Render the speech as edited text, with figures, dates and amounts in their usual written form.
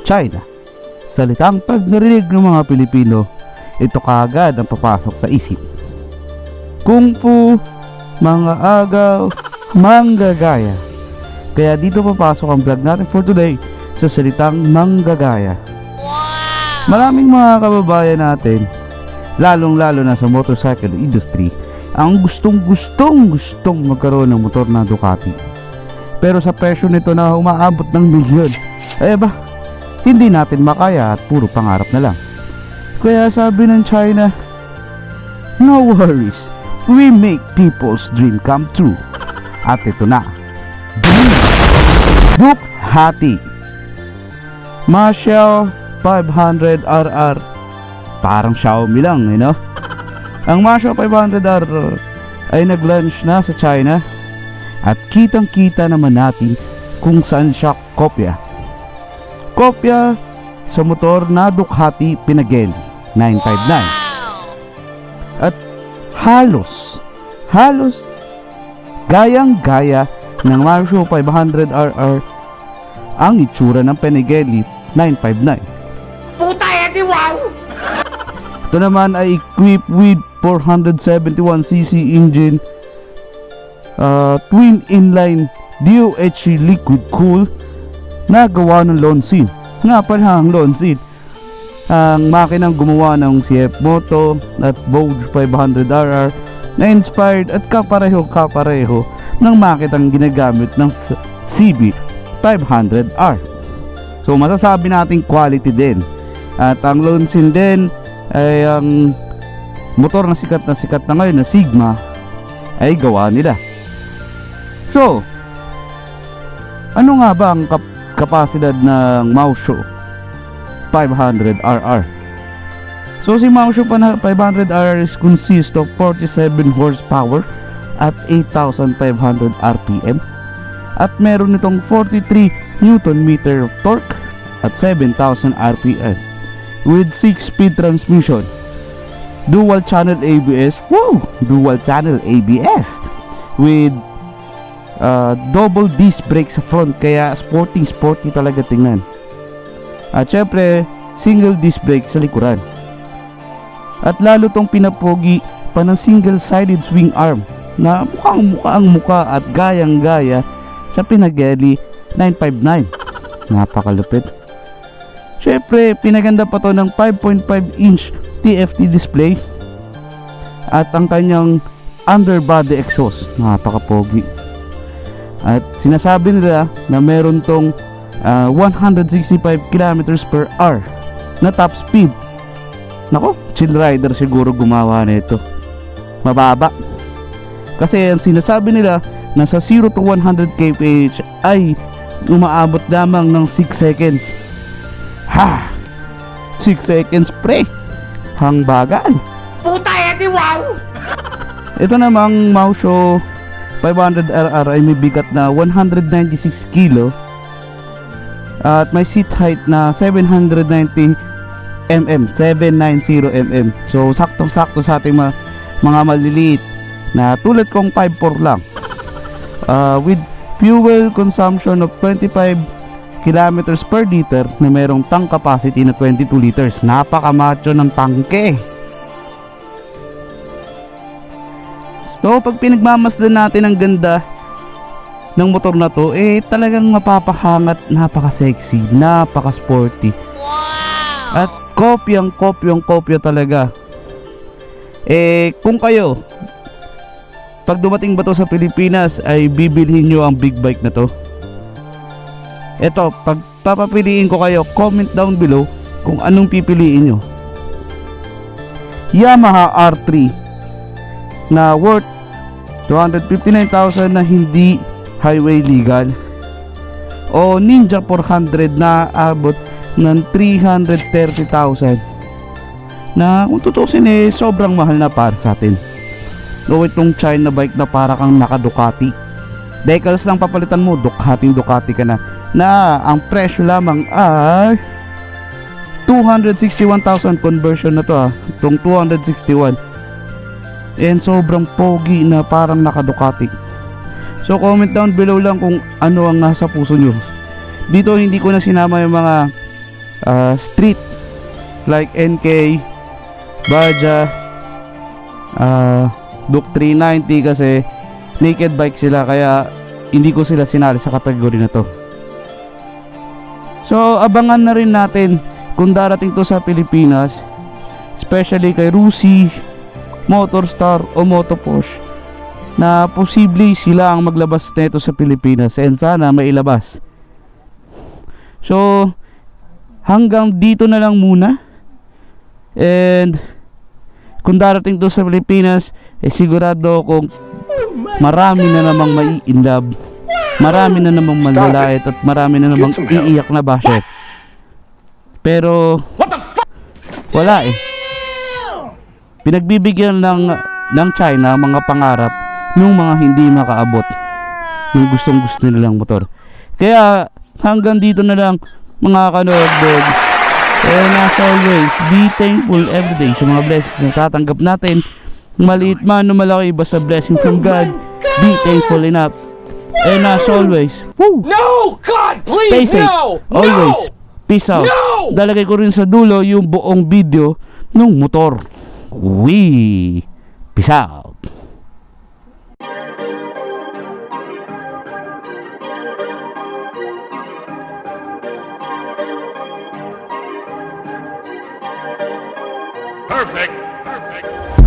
China. Salitang pag narinig ng mga Pilipino, ito kaagad ang papasok sa isip. Kung Fu, mga agaw, manggagaya. Kaya dito papasok ang vlog natin for today sa salitang manggagaya. Maraming mga kababayan natin, lalong-lalo na sa motorcycle industry, ang gustong magkaroon ng motor na Ducati. Pero sa presyo nito na umaabot ng milyon, hindi natin makaya at puro pangarap na lang. Kaya sabi ng China, no worries, we make people's dream come true. At ito na, DUKHA-TI MOXIAO 500RR. Parang Xiaomi lang, no? Ang MOXIAO 500RR ay nag-launch na sa China at kitang-kita naman natin kung saan siya kopya sa motor na DUKHATI Panigale 959. At halos gayang-gaya ng MOXIAO 500RR ang itsura ng Panigale 959. Puta edi wow! Ito naman ay equipped with 471cc engine, twin inline DUCATI liquid cool na gawa ng Lonsin. Nga pala ang Lonsin, ang makinang gumawa ng CF Moto at Vogue 500RR na inspired at kapareho ng makitang ginagamit ng CB 500R. So masasabi natin quality din. At ang Lonsin din ay ang motor na sikat na ngayon na Sigma ay gawa nila. So ano nga ba ang kapasidad ng MOXIAO 500RR? So si MOXIAO 500RR is consist of 47 horsepower at 8,500 RPM at meron itong 43 Nm of torque at 7,000 RPM with 6-speed transmission, dual channel ABS with double disc brake sa front, kaya sporty talaga tingnan. At syempre single disc brake sa likuran. At lalo tong pinapogi pa ng single sided swing arm na mukhang at gayang-gaya sa Panigale 959. Napakalupit. Syempre pinaganda pa to ng 5.5 inch TFT display at ang kanyang underbody exhaust, napakapogi. At sinasabi nila na meron tong 165 km/h na top speed. Nako, chill rider siguro gumawa nito. Mababa. Kasi ang sinasabi nila na sa 0 to 100 kph ay umaabot lamang ng 6 seconds. 6 seconds pre. Hang bagal. Puta edi wow! Ito namang MOXIAO 500RR ay may bigat na 196 kilo at may seat height na 790 mm. So saktong-sakto sa ating mga maliliit na tulad kong 5'4 lang. With fuel consumption of 25 kilometers per liter na mayroong tank capacity na 22 liters. Napakamacho ng tangke. So pag pinagmamasdan natin ang ganda ng motor na to, talagang mapapahangat, napaka-sexy, napaka-sporty. At kopyang-kopya talaga. Kung kayo pag dumating ba to sa Pilipinas ay bibilhin nyo ang big bike na to? Eto, pag papapiliin ko kayo, comment down below kung anong pipiliin nyo. Yamaha R3 na worth 259,000 na hindi highway legal, o Ninja 400 na abot ng 330,000 na kung tutusin sobrang mahal na para sa atin. No, itong China bike na para kang naka Ducati, decals lang papalitan mo, Ducati ka na ang presyo lamang ay 261,000 conversion na to itong 261, and sobrang pogi na parang naka Ducati. So comment down below lang kung ano ang nasa puso nyo. Dito hindi ko na sinama yung mga street like NK, Baja, Duke 390 kasi naked bike sila, kaya hindi ko sila sinali sa kategory na to. So abangan na rin natin kung darating to sa Pilipinas, especially kay Rusi, Motorstar o Motoposh, na posibleng sila ang maglabas nito sa Pilipinas, and sana mailabas. So hanggang dito na lang muna, and kung darating to sa Pilipinas, sigurado kung marami na namang mai-inlove, marami na namang manlalait, at marami na namang iiyak na basher. Pero wala eh, pinagbibigyan ng China mga pangarap ng mga hindi makaabot ng gustong gusto nilang motor. Kaya hanggang dito na lang mga Kanog. And as always, be thankful everyday sa mga blessings na tatanggap natin, maliit man o malaki, basta blessing from God. Be thankful enough. And as always, woo! No! God, Stay please, safe. no! Always. Peace out. No! Dalagay ko rin sa dulo yung buong video ng motor. Peace out. Perfect.